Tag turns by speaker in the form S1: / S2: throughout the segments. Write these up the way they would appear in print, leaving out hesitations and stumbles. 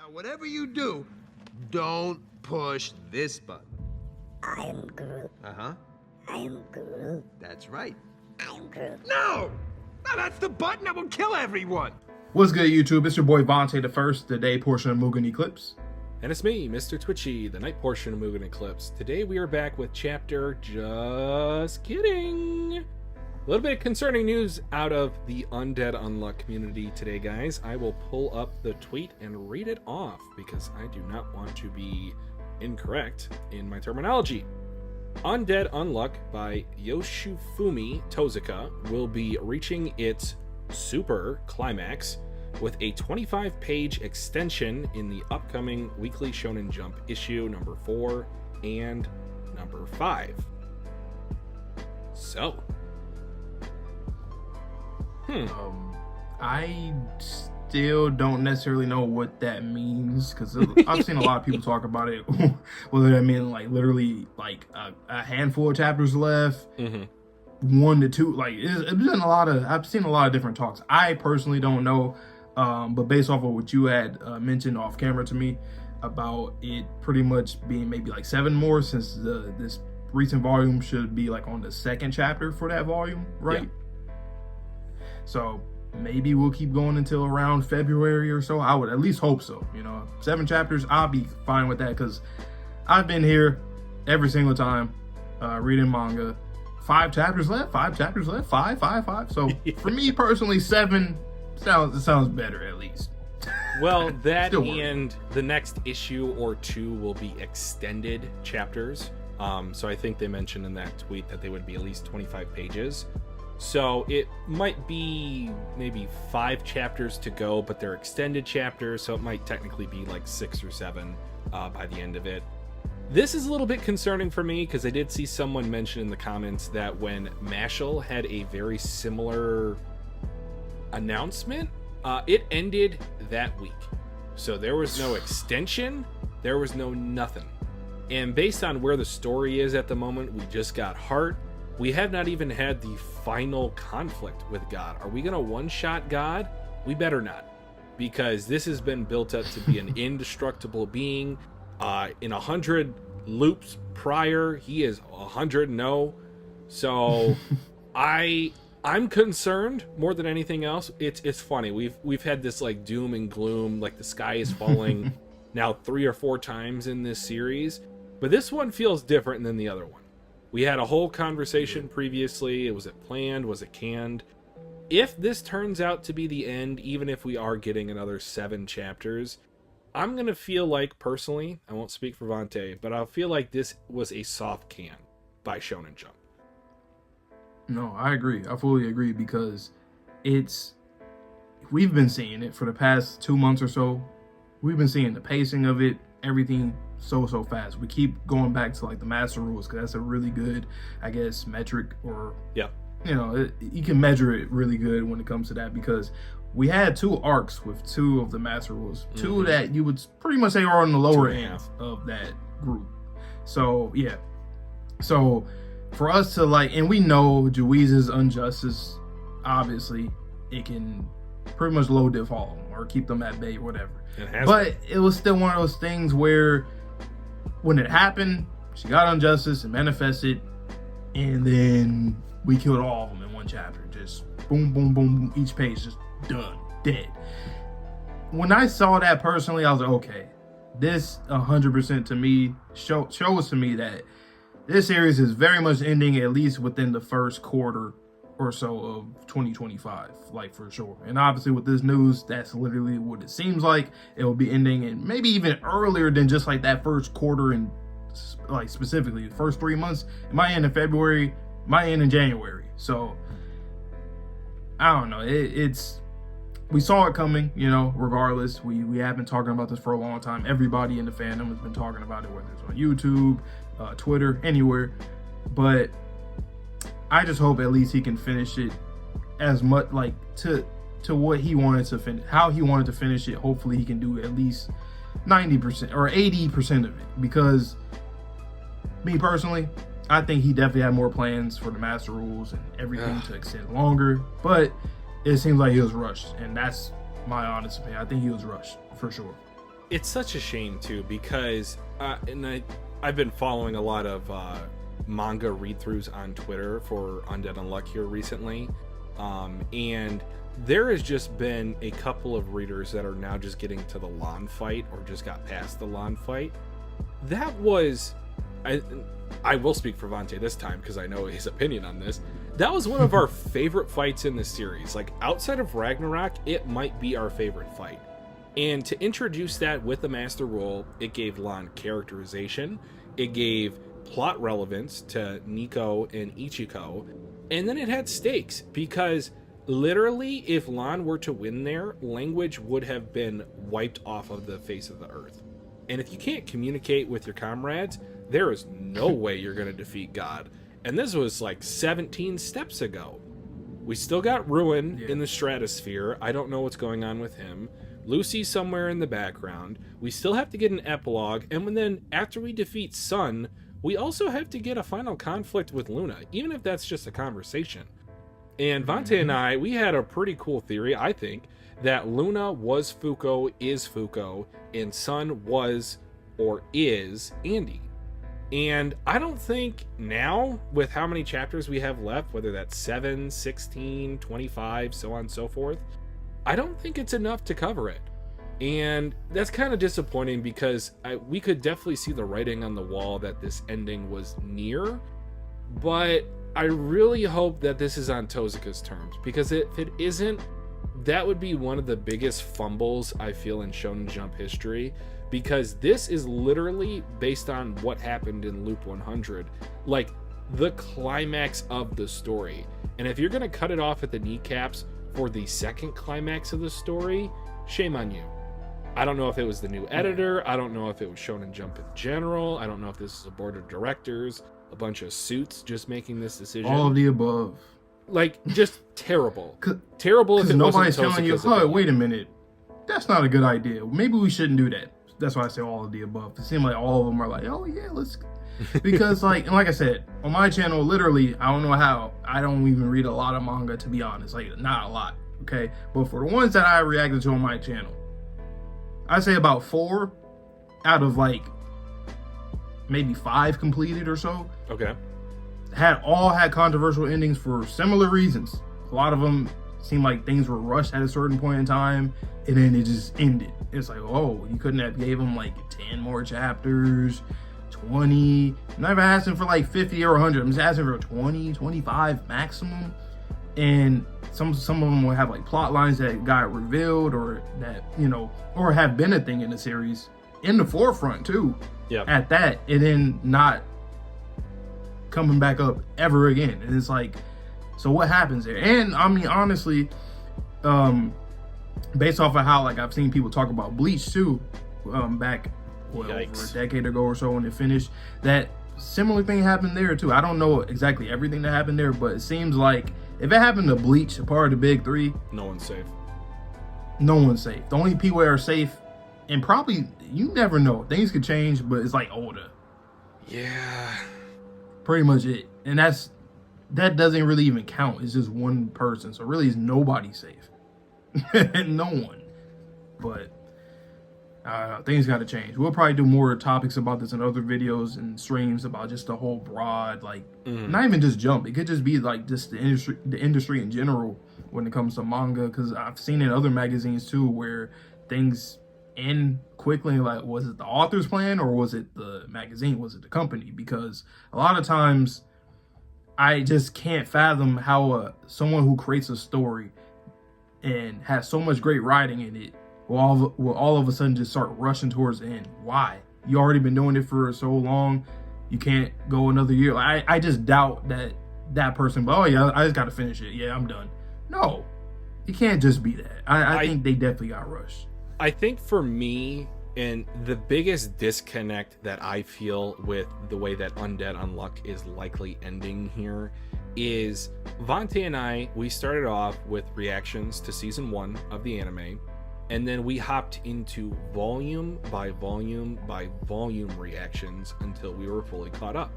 S1: Now, whatever you do, don't push this button.
S2: I am Groot.
S1: Uh-huh.
S2: I am Groot.
S1: That's right.
S2: I am Groot.
S1: No! No, that's the button that will kill everyone!
S3: What's good, YouTube? It's your boy Vontae the First, the day portion of Mugen Eclipse.
S4: And it's me, Mr. Twitchy, the night portion of Mugen Eclipse. Today we are back with chapter... Just kidding! A little bit of concerning news out of the Undead Unluck community today, guys. I will pull up the tweet and read it off because I do not want to be incorrect in my terminology. Undead Unluck by Yoshifumi Tozuka will be reaching its Super Climax with a 25-page extension in the upcoming Weekly Shonen Jump issue number 4 and number 5. So,
S3: I still don't necessarily know what that means because I've seen a lot of people talk about it. Whether that mean like literally like a handful of chapters left, 1 to 2. Like it's been a lot of. I've seen a lot of different talks. I personally don't know, but based off of what you had mentioned off camera to me about it, pretty much being maybe like 7 more since this recent volume should be like on the 2nd chapter for that volume, right? Yeah. So maybe we'll keep going until around February or so. I would at least hope so. You know, 7 chapters, I'll be fine with that because I've been here every single time reading manga. 5 chapters left, 5 chapters left, 5. So for me personally, 7 sounds better at least.
S4: Well, that and the next issue or 2 will be extended chapters. So I think they mentioned in that tweet that they would be at least 25 pages. So it might be maybe 5 chapters to go, but they're extended chapters, so it might technically be like 6 or 7 by the end of it. This is a little bit concerning for me because I did see someone mention in the comments that when Mashal had a very similar announcement, it ended that week. So there was no extension, there was no nothing. And based on where the story is at the moment, we just got Heart. We have not even had the final conflict with God. Are we going to one-shot God? We better not. Because this has been built up to be an indestructible being. In 100 loops prior, he is 100 no. So I'm concerned more than anything else. It's funny. We've had this like doom and gloom, like the sky is falling now 3 or 4 times in this series. But this one feels different than the other one. We had a whole conversation previously. Was it planned? Was it canned? If this turns out to be the end, even if we are getting another 7 chapters, I'm going to feel like, personally, I won't speak for Vontae, but I'll feel like this was a soft can by Shonen Jump.
S3: No, I agree. I fully agree because we've been seeing it for the past 2 months or so. We've been seeing the pacing of it, everything so fast. We keep going back to like the master rules because that's a really good, I guess, metric, or
S4: yeah,
S3: you know, you can measure it really good when it comes to that because we had 2 arcs with 2 of the master rules, 2 that you would pretty much say are on the lower end of that group. So yeah, so for us to like, and we know Juize's injustice, obviously it can pretty much low diff all of them or keep them at bay, whatever. But it was still one of those things where when it happened, she got injustice and manifested, and then we killed all of them in 1 chapter. Just boom, boom, boom, each page just done, dead. When I saw that personally, I was like, okay, this 100% to me shows to me that this series is very much ending at least within the first quarter or so of 2025, like for sure. And obviously with this news, that's literally what it seems like. It will be ending and maybe even earlier than just like that first quarter, and like specifically the first 3 months. It might end in February, might end in January. So I don't know. We saw it coming, you know, regardless. We have been talking about this for a long time. Everybody in the fandom has been talking about it, whether it's on YouTube, Twitter, anywhere. But I just hope at least he can finish it as much like to what he wanted to finish, how he wanted to finish it. Hopefully he can do at least 90% or 80% of it, because me personally, I think he definitely had more plans for the master rules and everything to extend longer, but it seems like he was rushed, and that's my honest opinion. I think he was rushed for sure.
S4: it's such a shame too, because I've been following a lot of manga read-throughs on Twitter for Undead Unluck here recently, and there has just been a couple of readers that are now just getting to the Lan fight, or just got past the Lan fight. That was, I will speak for Vante this time because I know his opinion on this. That was one of our favorite fights in the series. Like, outside of Ragnarok, it might be our favorite fight. And to introduce that with the Master Role, it gave Lan characterization, it gave plot relevance to Nico and Ichiko, and then it had stakes, because literally, if Lan were to win there, language would have been wiped off of the face of the earth. And if you can't communicate with your comrades, there is no way you're going to defeat God. And this was like 17 steps ago. We still got Ruin in the stratosphere. I don't know what's going on with him. Lucy's somewhere in the background. We still have to get an epilogue. And then after we defeat Sun, we also have to get a final conflict with Luna, even if that's just a conversation. And Vante and I, we had a pretty cool theory, I think, that Luna was Fuko, is Fuko, and Sun was or is Andy. And I don't think now, with how many chapters we have left, whether that's 7, 16, 25, so on and so forth, I don't think it's enough to cover it. And that's kind of disappointing, because we could definitely see the writing on the wall that this ending was near, but I really hope that this is on Tozuka's terms, because if it isn't, that would be one of the biggest fumbles I feel in Shonen Jump history, because this is literally based on what happened in Loop 100, like the climax of the story. And if you're going to cut it off at the kneecaps for the second climax of the story, shame on you. I don't know if it was the new editor, I don't know if it was Shonen Jump in general, I don't know if this is a board of directors, a bunch of suits just making this decision.
S3: All of the above.
S4: Like, just terrible. Terrible if it
S3: nobody's
S4: wasn't
S3: telling you,
S4: Tozuka's
S3: oh, wait a minute, that's not a good idea. Maybe we shouldn't do that. That's why I say all of the above. It seems like all of them are like, oh yeah, let's. Because like I said, on my channel, literally, I don't know how, I don't even read a lot of manga, to be honest. Like, not a lot, okay? But for the ones that I reacted to on my channel, I say about 4 out of like maybe 5 completed or so.
S4: Okay.
S3: Had controversial endings for similar reasons. A lot of them seemed like things were rushed at a certain point in time, and then it just ended. It's like, oh, you couldn't have gave them like 10 more chapters, 20. I'm not even asking for like 50 or 100. I'm just asking for 20, 25 maximum. And some of them will have like plot lines that got revealed, or that, you know, or have been a thing in the series in the forefront too. Yeah. At that, and then not coming back up ever again. And it's like, so what happens there? And I mean, honestly, based off of how like I've seen people talk about Bleach too, back over a decade ago or so when it finished, that similar thing happened there too. I don't know exactly everything that happened there, but it seems like if it happened to Bleach, a part of the big 3,
S4: no one's safe.
S3: No one's safe. The only people that are safe, and probably, you never know, things could change, but it's like Oda.
S4: Yeah.
S3: Pretty much it. And that doesn't really even count. It's just one person. So really, it's nobody safe. No one. But things got to change. We'll probably do more topics about this in other videos and streams about just the whole broad, like, not even just Jump. It could just be like just the industry in general when it comes to manga. Because I've seen in other magazines too where things end quickly. Like, was it the author's plan, or was it the magazine? Was it the company? Because a lot of times I just can't fathom how someone who creates a story and has so much great writing in it will all of a sudden just start rushing towards the end. Why? You already been doing it for so long, you can't go another year. I just doubt that person, but oh yeah, I just got to finish it. Yeah, I'm done. No, it can't just be that. I think they definitely got rushed.
S4: I think for me, and the biggest disconnect that I feel with the way that Undead Unluck is likely ending here is Vante and I, we started off with reactions to season 1 of the anime, and then we hopped into volume by volume by volume reactions until we were fully caught up.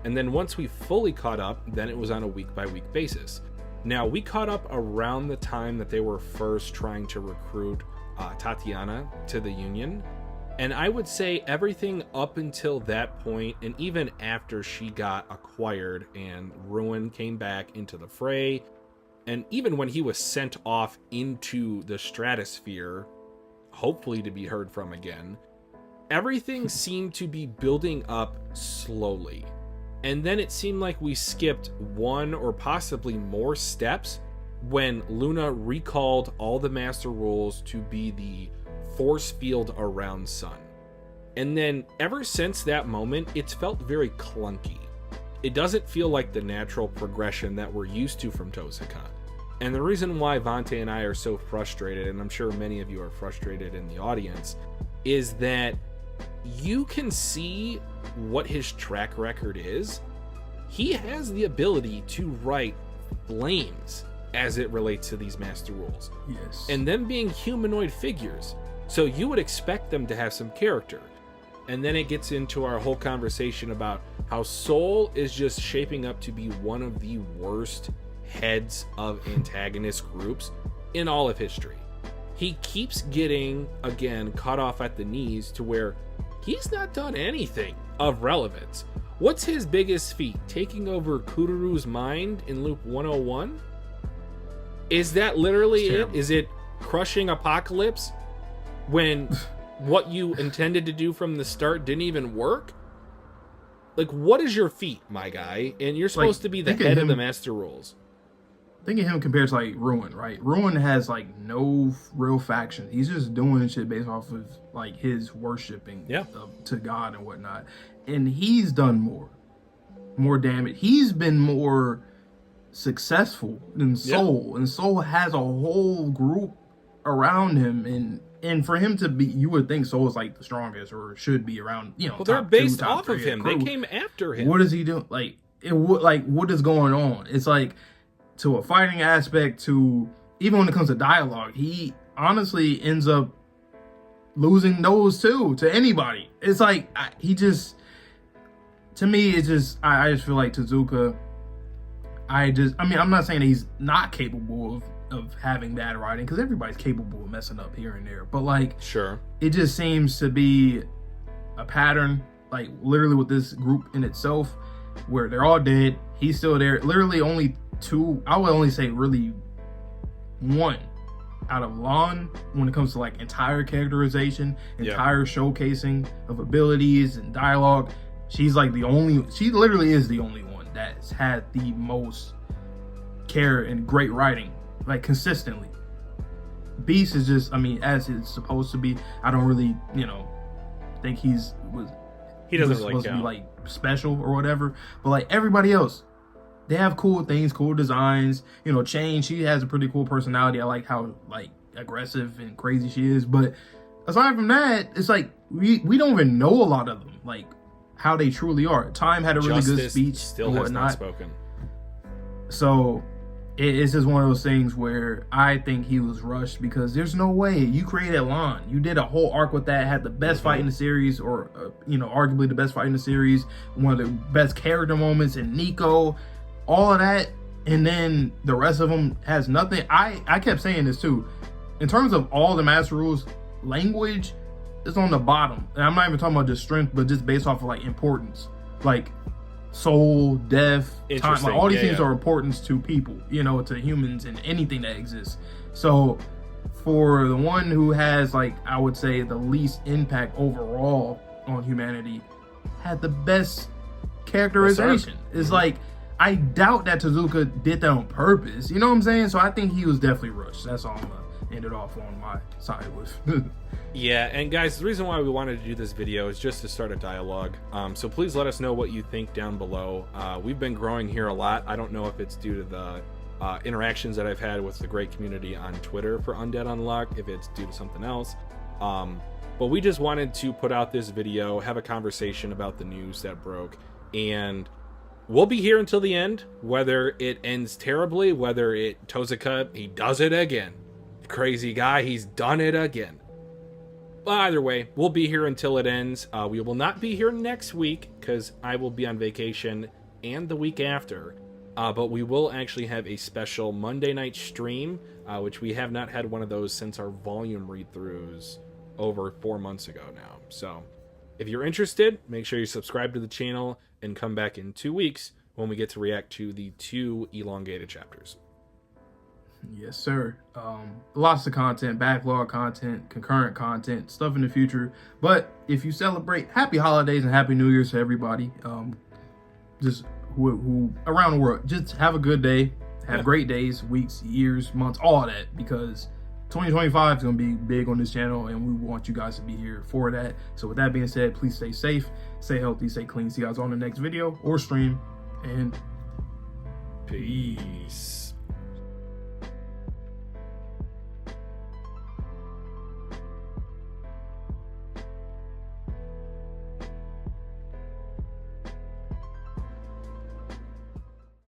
S4: And then once we fully caught up, then it was on a week by week basis. Now, we caught up around the time that they were first trying to recruit Tatiana to the Union, And I would say everything up until that point, and even after she got acquired and Ruin came back into the fray, and even when he was sent off into the stratosphere, hopefully to be heard from again, everything seemed to be building up slowly. And then it seemed like we skipped one or possibly more steps when Luna recalled all the Master Rules to be the force field around Sun. And then ever since that moment, it's felt very clunky. It doesn't feel like the natural progression that we're used to from Tozaka. And the reason why Vante and I are so frustrated, and I'm sure many of you are frustrated in the audience, is that you can see what his track record is. He has the ability to write flames as it relates to these Master Rules.
S3: Yes.
S4: And them being humanoid figures. So you would expect them to have some character. And then it gets into our whole conversation about how Soul is just shaping up to be one of the worst heads of antagonist groups in all of history. He keeps getting, again, cut off at the knees to where he's not done anything of relevance. What's his biggest feat? Taking over Kururu's mind in Loop 101? Is that literally it? Is it crushing Apocalypse when what you intended to do from the start didn't even work? Like, what is your feat, my guy? And you're supposed to be the head of the Master Rules.
S3: Think of him compared to like Ruin, right? Ruin has like no real faction. He's just doing shit based off of like his worshiping to God and whatnot. And he's done more damage. He's been more successful than Soul, and Soul has a whole group around him. And for him to be, you would think Soul is like the strongest or should be around. You know,
S4: well, they're based off of him. They came after him.
S3: What is he doing? Like, what is going on? It's like, to a fighting aspect, to even when it comes to dialogue, he honestly ends up losing those too to anybody. It's like to me, it's just I just feel like Tezuka. I mean, I'm not saying that he's not capable of having bad writing, because everybody's capable of messing up here and there. But like,
S4: sure, it
S3: just seems to be a pattern. Like literally with this group in itself, where they're all dead, he's still there. Literally only two, I would only say really one out of Lon when it comes to like entire characterization, entire showcasing of abilities and dialogue. She literally is the only one that's had the most care and great writing, like consistently. Beast is just, I mean, as it's supposed to be. I don't really, think he doesn't supposed to be like special or whatever, but like everybody else, they have cool things, cool designs. Chain, she has a pretty cool personality. I like how like aggressive and crazy she is. But aside from that, it's like we don't even know a lot of them, like how they truly are. Time had a really good speech
S4: still
S3: and
S4: has
S3: whatnot.
S4: not spoken.
S3: So it's just one of those things where I think he was rushed, because there's no way you created Lon. You did a whole arc with that, had the best fight in the series, or arguably the best fight in the series, one of the best character moments in Nico. All of that, and then the rest of them has nothing. I kept saying this too. In terms of all the Master Rules, language is on the bottom. And I'm not even talking about just strength, but just based off of like importance. Like soul, death, time. Like all these things are importance to people, to humans and anything that exists. So for the one who has, like, I would say the least impact overall on humanity, had the best characterization. It's like, I doubt that Tezuka did that on purpose. You know what I'm saying? So I think he was definitely rushed. That's all I'm gonna end it off on my side with.
S4: Yeah, and guys, the reason why we wanted to do this video is just to start a dialogue. So please let us know what you think down below. We've been growing here a lot. I don't know if it's due to the interactions that I've had with the great community on Twitter for Undead Unluck, if it's due to something else. But we just wanted to put out this video, have a conversation about the news that broke, and we'll be here until the end, whether it ends terribly, whether Tozaka, he does it again. Crazy guy, he's done it again. But either way, we'll be here until it ends. We will not be here next week, because I will be on vacation, and the week after. But we will actually have a special Monday night stream, which we have not had one of those since our volume read-throughs. over 4 months ago now. So if you're interested, make sure you subscribe to the channel and come back in 2 weeks when we get to react to the 2 elongated chapters.
S3: Yes, sir. Lots of content, backlog content, concurrent content, stuff in the future. But if you celebrate, happy holidays and happy New Year's to everybody. Just who around the world, just have a good day. Have great days, weeks, years, months, all of that, because 2025 is going to be big on this channel, and we want you guys to be here for that. So with that being said, please stay safe, stay healthy, stay clean. See you guys on the next video or stream, and
S4: peace.